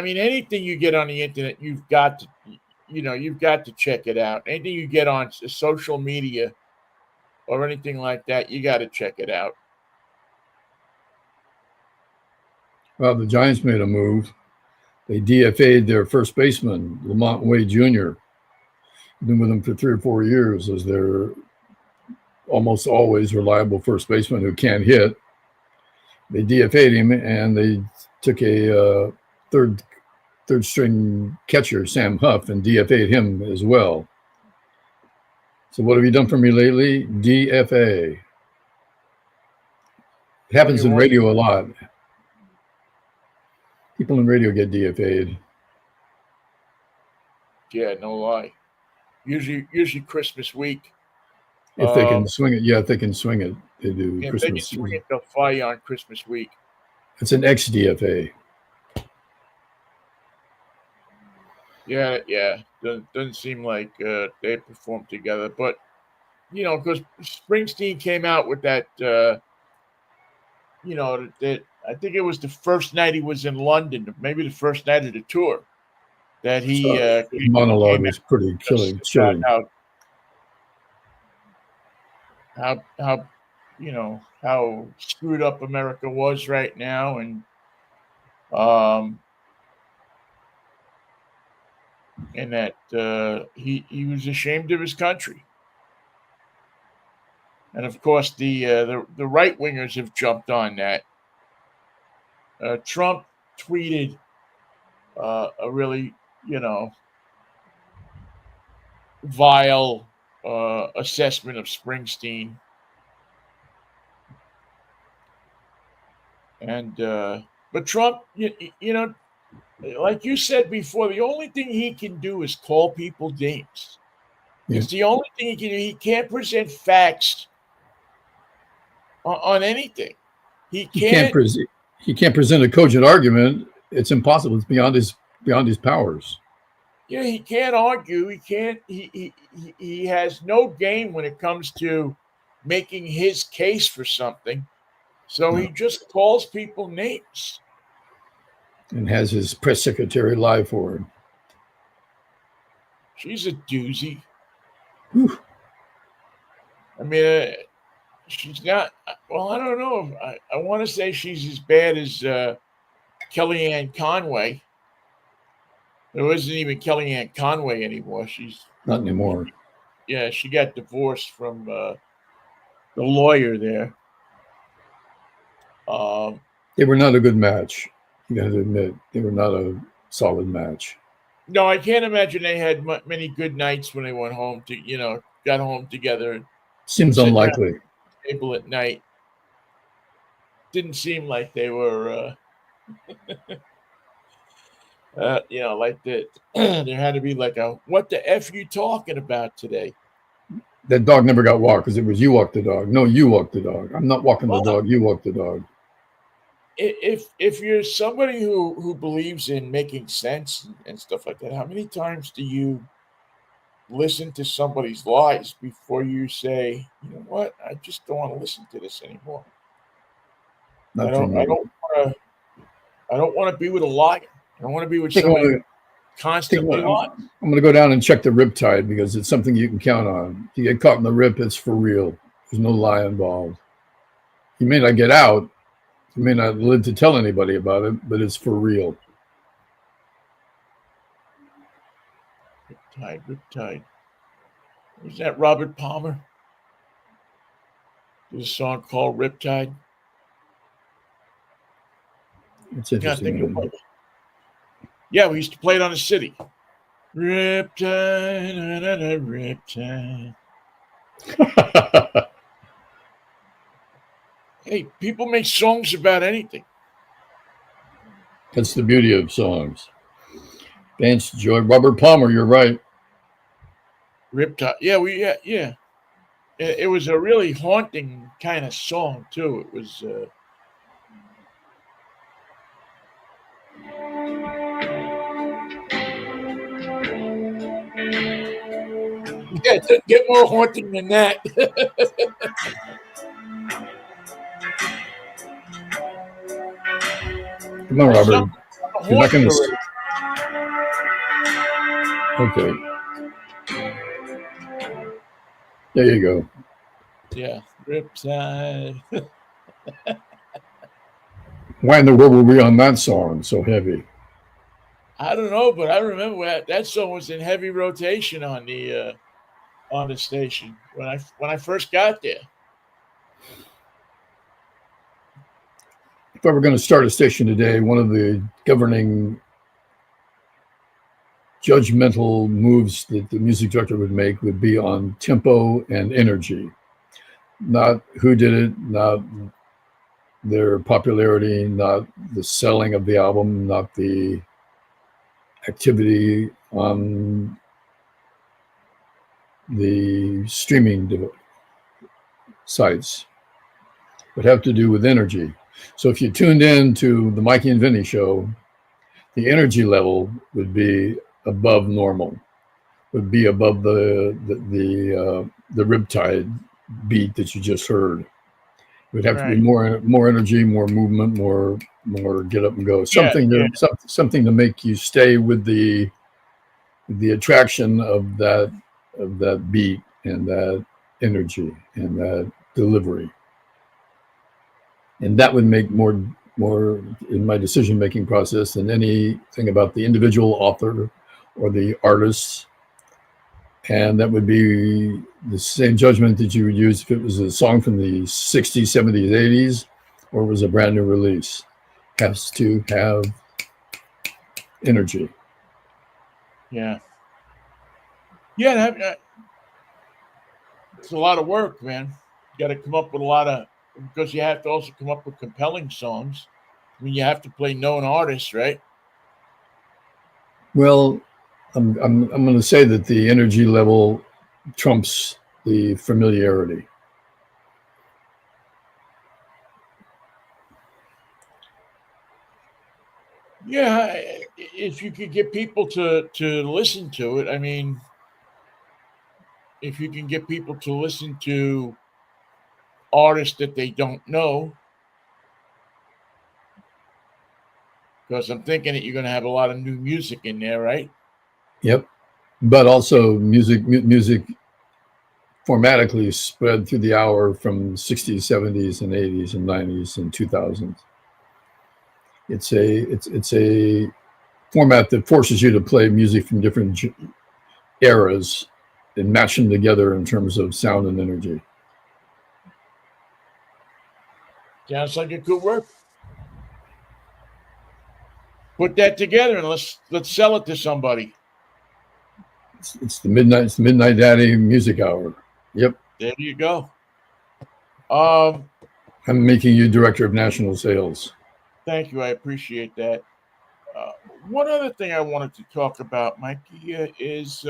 mean, anything you get on the internet, you've got to check it out. Anything you get on social media or anything like that, you got to check it out. Well, the Giants made a move. They DFA'd their first baseman, Lamont Wade Jr. Been with them for 3 or 4 years as their almost always reliable first baseman who can't hit. They DFA'd him and they took a third string catcher, Sam Huff, and DFA'd him as well. So what have you done for me lately? DFA. It happens in radio a lot. People in radio get DFA'd. Yeah, no lie. Usually Christmas week. If they can swing it, yeah, if they can swing it, they do. If Christmas. they can swing it, they'll fire you on Christmas week. It's an ex-DFA. Yeah. Doesn't seem like they performed together, but because Springsteen came out with that. That I think it was the first night he was in London, maybe the first night of the tour, that he his monologue was pretty chilling. How screwed up America was right now, and that he was ashamed of his country. And of course, the right wingers have jumped on that. Trump tweeted a really vile assessment of Springsteen, and but Trump, like you said before, the only thing he can do is call people names. Yeah. It's the only thing he can do. He can't present facts on anything. He can't present a cogent argument. It's impossible. It's beyond his powers. Yeah, he can't argue. He can't. He has no game when it comes to making his case for something. So he just calls people names. And has his press secretary lie for him. she's a doozy. Whew. I mean, she's not. Well, I don't know. I want to say she's as bad as Kellyanne Conway. There isn't even Kellyanne Conway anymore. Not anymore. Yeah, she got divorced from the lawyer there. They were not a good match. You got to admit, they were not a solid match. No, I can't imagine they had many good nights when they went home got home together and Seems sitting around unlikely. the table at night. Didn't seem like they were, like that. There had to be like a, what the F you talking about today? That dog never got walked because it was you walk the dog. No, you walk the dog. I'm not walking the Well, dog. You walk the dog. if you're somebody who believes in making sense and stuff like that, how many times do you listen to somebody's lies before you say, you know what, I just don't want to listen to this anymore. Not for me. I don't want to be with a liar. I don't want to be with Think I'm somebody gonna- who constantly lies. I'm going to go down and check the riptide because it's something you can count on. If you get caught in the rip, it's for real. There's no lie involved. You may not get out. You may not live to tell anybody about it, but it's for real. Riptide. Was that Robert Palmer? There's a song called Riptide. It's Can't interesting. think of what. Yeah, we used to play it on the city. Riptide, da, da, da, riptide. Hey, people make songs about anything. That's the beauty of songs. Vance Joy, Robert Palmer, you're right. Riptide. Yeah. It was a really haunting kind of song too. It was. Yeah, it doesn't get more haunting than that. Come on, Robert. You're not going Haunted to. Okay. There you go. Yeah, Riptide. Why in the world were we on that song so heavy? I don't know, but I remember that song was in heavy rotation on the station when I first got there. If I were going to start a station today, one of the governing judgmental moves that the music director would make would be on tempo and energy. Not who did it, not their popularity, not the selling of the album, not the activity on the streaming sites, but have to do with energy. So if you tuned in to the Mikey and Vinnie show, the energy level would be above normal, would be above the riptide beat that you just heard. It would have to be more energy, more movement, more get up and go. Something to make you stay with the attraction of that beat and that energy and that delivery. And that would make more in my decision making process than anything about the individual author or the artists. And that would be the same judgment that you would use if it was a song from the 60s, 70s, 80s, or it was a brand new release. Has to have energy. Yeah. Yeah, it's a lot of work, man. You got to come up with because you have to also come up with compelling songs. I mean, you have to play known artists, right? Well, I'm going to say that the energy level trumps the familiarity. Yeah, if you could get people to listen to it, I mean, if you can get people to listen to artists that they don't know, because I'm thinking that you're going to have a lot of new music in there, right? Yep. but also music formatically spread through the hour from 60s, 70s, and 80s, and 90s, and 2000s. It's a format that forces you to play music from different eras and match them together in terms of sound and energy. Sounds like it could work. Put that together and let's sell it to somebody. It's the midnight daddy music hour. Yep. There you go. Um, I'm making you director of national sales. Thank you. I appreciate that. One other thing I wanted to talk about, Mikey, is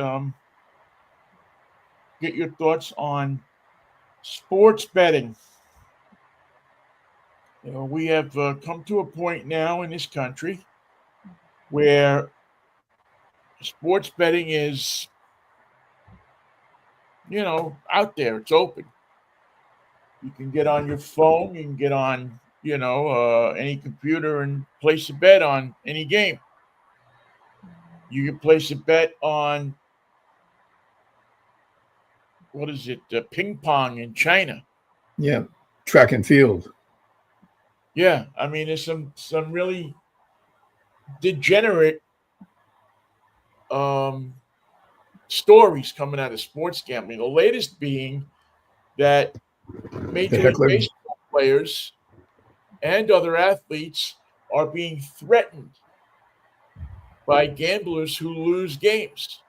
get your thoughts on sports betting. We have come to a point now in this country where sports betting is, out there. It's open. You can get on your phone. You can get on, any computer and place a bet on any game. You can place a bet on what is it, ping pong in China. Yeah, track and field. Yeah, I mean, there's some really degenerate um, stories coming out of sports gambling. The latest being that The Major League heckler. Baseball players and other athletes are being threatened by gamblers who lose games.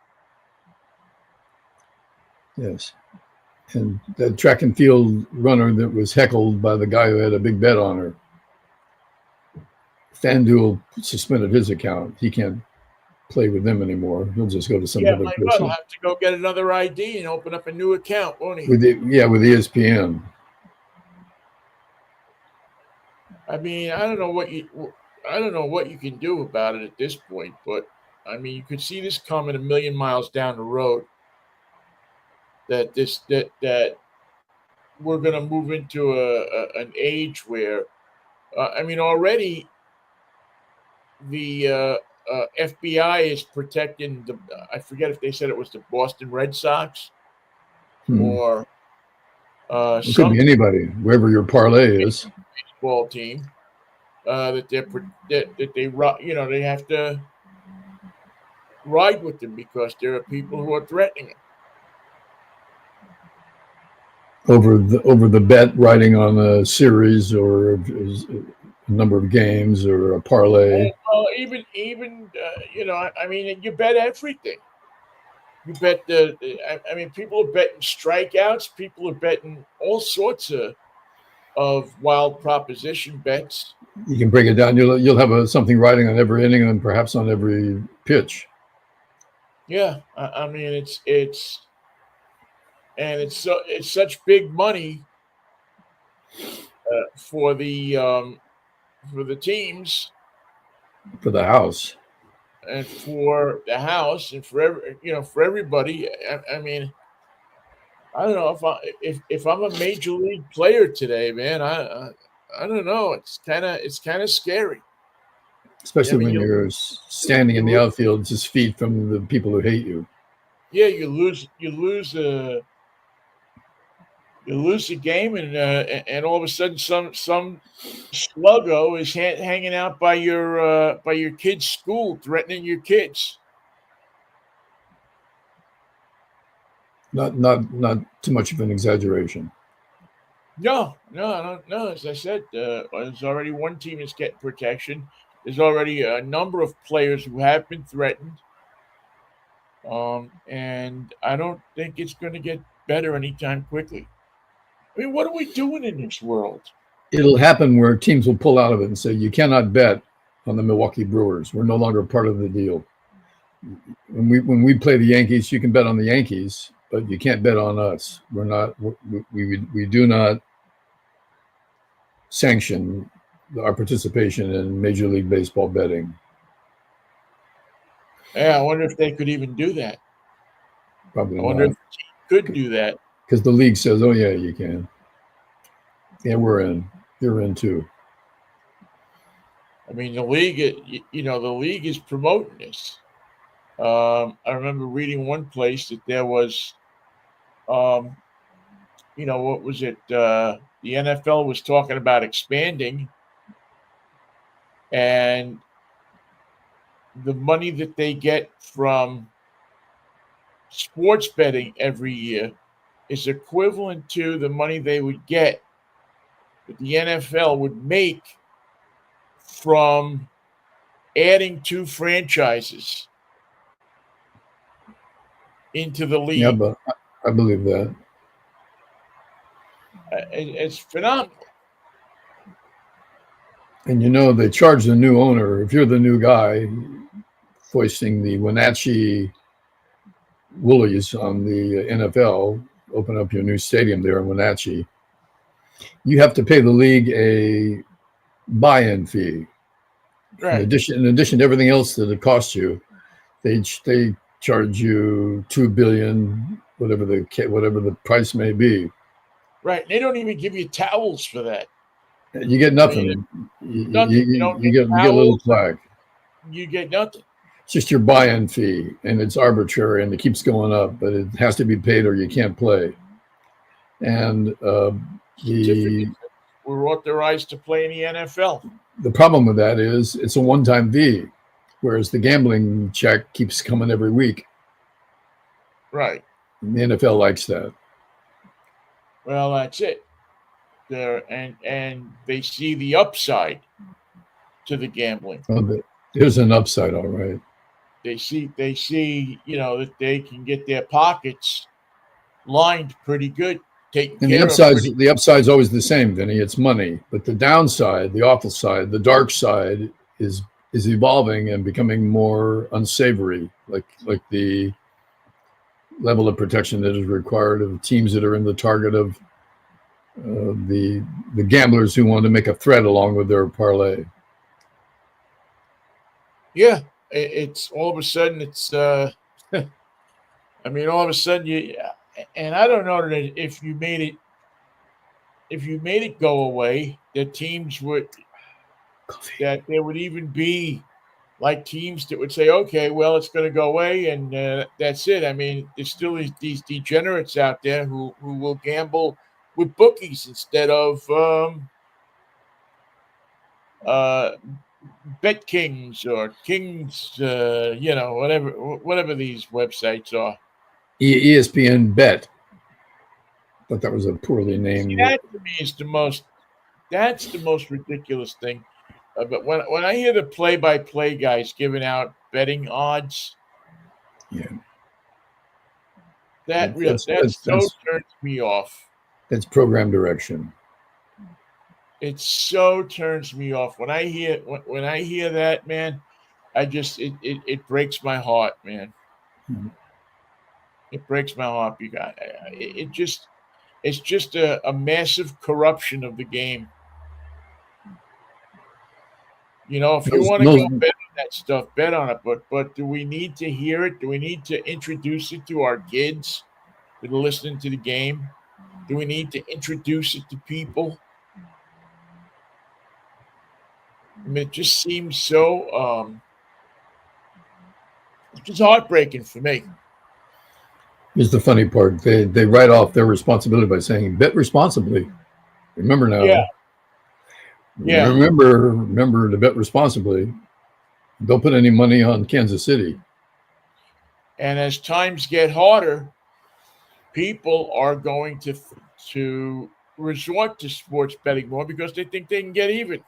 Yes. And the track and field runner that was heckled by the guy who had a big bet on her. FanDuel suspended his account. He can't play with them anymore. He'll just go to some other Mike, he'll person. have to go get another ID and open up a new account, won't he? With ESPN. I mean, I don't know what you can do about it at this point, but I mean, you could see this coming a million miles down the road. That we're going to move into an age where, I mean, already the FBI is protecting the. I forget if they said it was the Boston Red Sox or It could be anybody, wherever your parlay is. Baseball team that they have to ride with them because there are people who are threatening them. Over the bet riding on a series or a number of games or a parlay. Well, even I mean, you bet everything. You bet I mean, people are betting strikeouts. People are betting all sorts of wild proposition bets. You can break it down. You'll have something riding on every inning and perhaps on every pitch. Yeah, I mean it's such big money for the teams, for the house, and for the house, and for everybody. I mean, I don't know if I'm a major league player today, man. I don't know. It's kind of scary, especially when you're standing in the outfield, just feet from the people who hate you. Yeah, you lose a game, and all of a sudden some sluggo is hanging out by your kid's school, threatening your kids. Not too much of an exaggeration. No. As I said, there's already one team that's getting protection. There's already a number of players who have been threatened. And I don't think it's going to get better anytime quickly. I mean, what are we doing in this world? It'll happen where teams will pull out of it and say, you cannot bet on the Milwaukee Brewers. We're no longer part of the deal. When we play the Yankees, you can bet on the Yankees, but you can't bet on us. We do not sanction our participation in Major League Baseball betting. Yeah, I wonder if they could even do that. Probably I wonder not. if the team could do that. Because the league says, oh, yeah, you can. Yeah, we're in. You're in too. I mean, the league is promoting this. I remember reading one place that there was, um, what was it? The NFL was talking about expanding, and the money that they get from sports betting every year is equivalent to the money they would get that the NFL would make from adding two franchises into the Yeah, league. but I believe that. It's phenomenal. And they charge the new owner, if you're the new guy foisting the Wenatchee Woolies on the NFL, open up your new stadium there in Wenatchee, you have to pay the league a buy-in fee. In Right. addition to everything else that it costs you, they charge you $2 billion, whatever the price may be. Right. They don't even give you towels for that. You get I mean, nothing. nothing. You don't get You get a little towels. flag. You get nothing. It's just your buy-in fee, and it's arbitrary, and it keeps going up, but it has to be paid or you can't play. And Certificates were authorized to play in the NFL. the problem with that is it's a one-time fee, whereas the gambling check keeps coming every week. Right. And the NFL likes that. Well, that's it. There and they see the upside to the gambling. Oh, there's an upside, all right. They see that they can get their pockets lined pretty good, taken And the care of pretty. upside's always the same, Vinny. It's money. But the downside, the awful side, the dark side is evolving and becoming more unsavory, like the level of protection that is required of teams that are in the target of the gamblers who want to make a threat along with their parlay. Yeah, it's all of a sudden it's I mean, all of a sudden and I don't know that if you made it go away, that teams would that there would even be like teams that would say, okay, well, it's going to go away, and that's it. I mean, there's still these degenerates out there who will gamble with bookies instead of uh, Bet Kings or Kings, whatever these websites are. ESPN Bet. Thought that was a poorly See, named. that to me is that's the most ridiculous thing. But when I hear the play-by-play guys giving out betting odds, Yeah, that so turns me off. that's program direction. It so turns me off when I hear that, man. I just it breaks my heart, man. Mhm. It breaks my heart. You got it's just a massive corruption of the game. If you Those, want to those, go bet on that stuff, bet on it. But do we need to hear it? Do we need to introduce it to our kids that are listening to the game? Do we need to introduce it to people? I mean, it just seems so it's just heartbreaking for me. Here's the funny part. They write off their responsibility by saying bet responsibly. Remember now. Yeah, yeah. Remember to bet responsibly. Don't put any money on Kansas City. And as times get harder, people are going to resort to sports betting more because they think they can get even.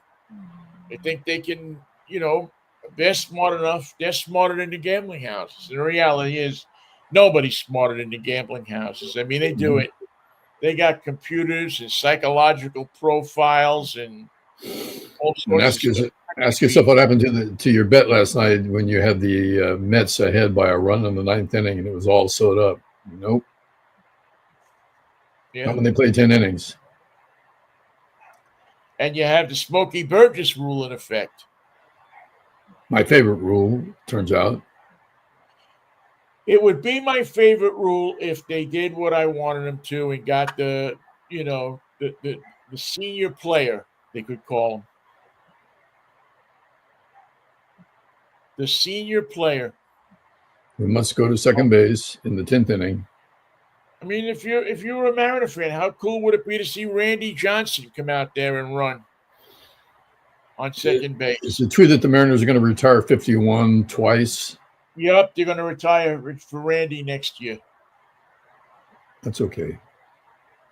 They think they can, they're smart enough. They're smarter than the gambling houses. And the reality is, nobody's smarter than the gambling houses. I mean, they do it. They got computers and psychological profiles and all And sorts of stuff. ask yourself what happened to your bet last night when you had the Mets ahead by a run in the ninth inning and it was all sewed up. Nope. Yeah. Not when they play 10 innings. And you have the Smokey Burgess rule in effect. My favorite rule, turns out. It would be my favorite rule if they did what I wanted them to and got the senior player, they could call him. The senior player We must go to second base in the 10th inning. I mean, if you were a Mariner fan, how cool would it be to see Randy Johnson come out there and run on second base? Is it true that the Mariners are going to retire 51 twice? Yep, they're going to retire for Randy next year. That's okay.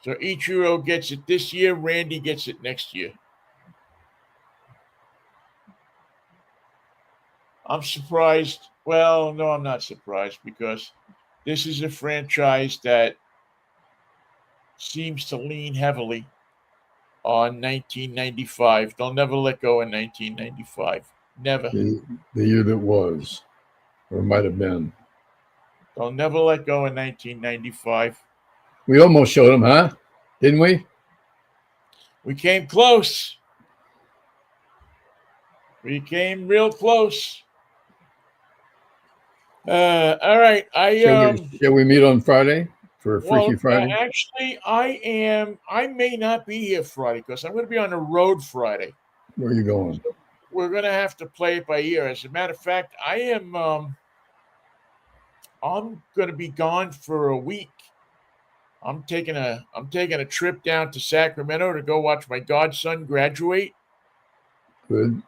So Ichiro gets it this year. Randy gets it next year. I'm surprised. Well, no, I'm not surprised because this is a franchise that seems to lean heavily on 1995. They'll never let go in 1995. Never. The year that was, or might have been. They'll never let go in 1995. We almost showed them, huh? Didn't we? We came close. We came real close. All right. Shall we meet on Friday for Freaky Friday? Actually, I may not be here Friday because I'm going to be on the road Friday. Where are you going? We're going to have to play it by ear. As a matter of fact, I'm going to be gone for a week. I'm taking a trip down to Sacramento to go watch my godson graduate. Good.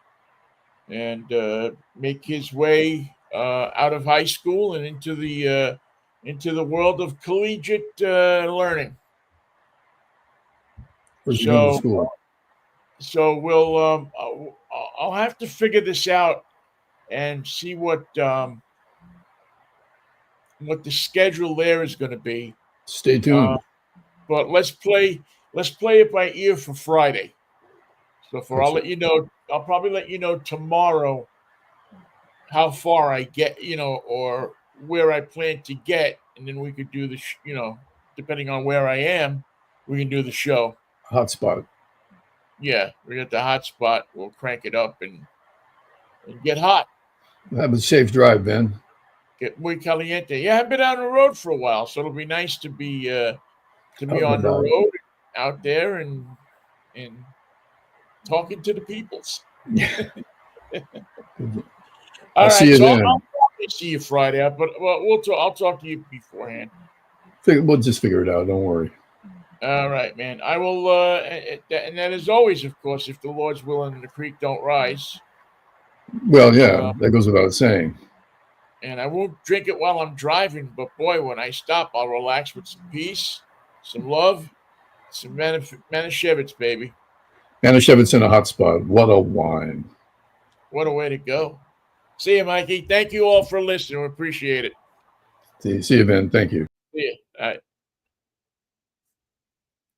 And make his way out of high school and into the world of collegiate learning. Where's he going to school? So I'll have to figure this out and see what the schedule there is going to be. Stay tuned. But let's play it by ear for Friday. So I'll let you know. I'll probably let you know tomorrow how far I get, or where I plan to get, and then we could do the, depending on where I am, we can do the show. Hotspot. Yeah, we got the hotspot. We'll crank it up and get hot. Have a safe drive, Ben. Get muy caliente. Yeah, I've been on the road for a while, so it'll be nice to be on the road, out there, and talking to the peoples. I'll see you then. I'll probably see you Friday, but I'll talk to you beforehand. We'll just figure it out. Don't worry. All right, man. I will. And that is always, of course, if the Lord's willing and the creek don't rise. Well, yeah, that goes without saying. And I won't drink it while I'm driving, but boy, when I stop, I'll relax with some peace, some love, some Manischewitz, baby. Manischewitz in a hot spot. What a wine. What a way to go. See you, Mikey. Thank you all for listening. We appreciate it. See you, Ben. Thank you. See you. All right.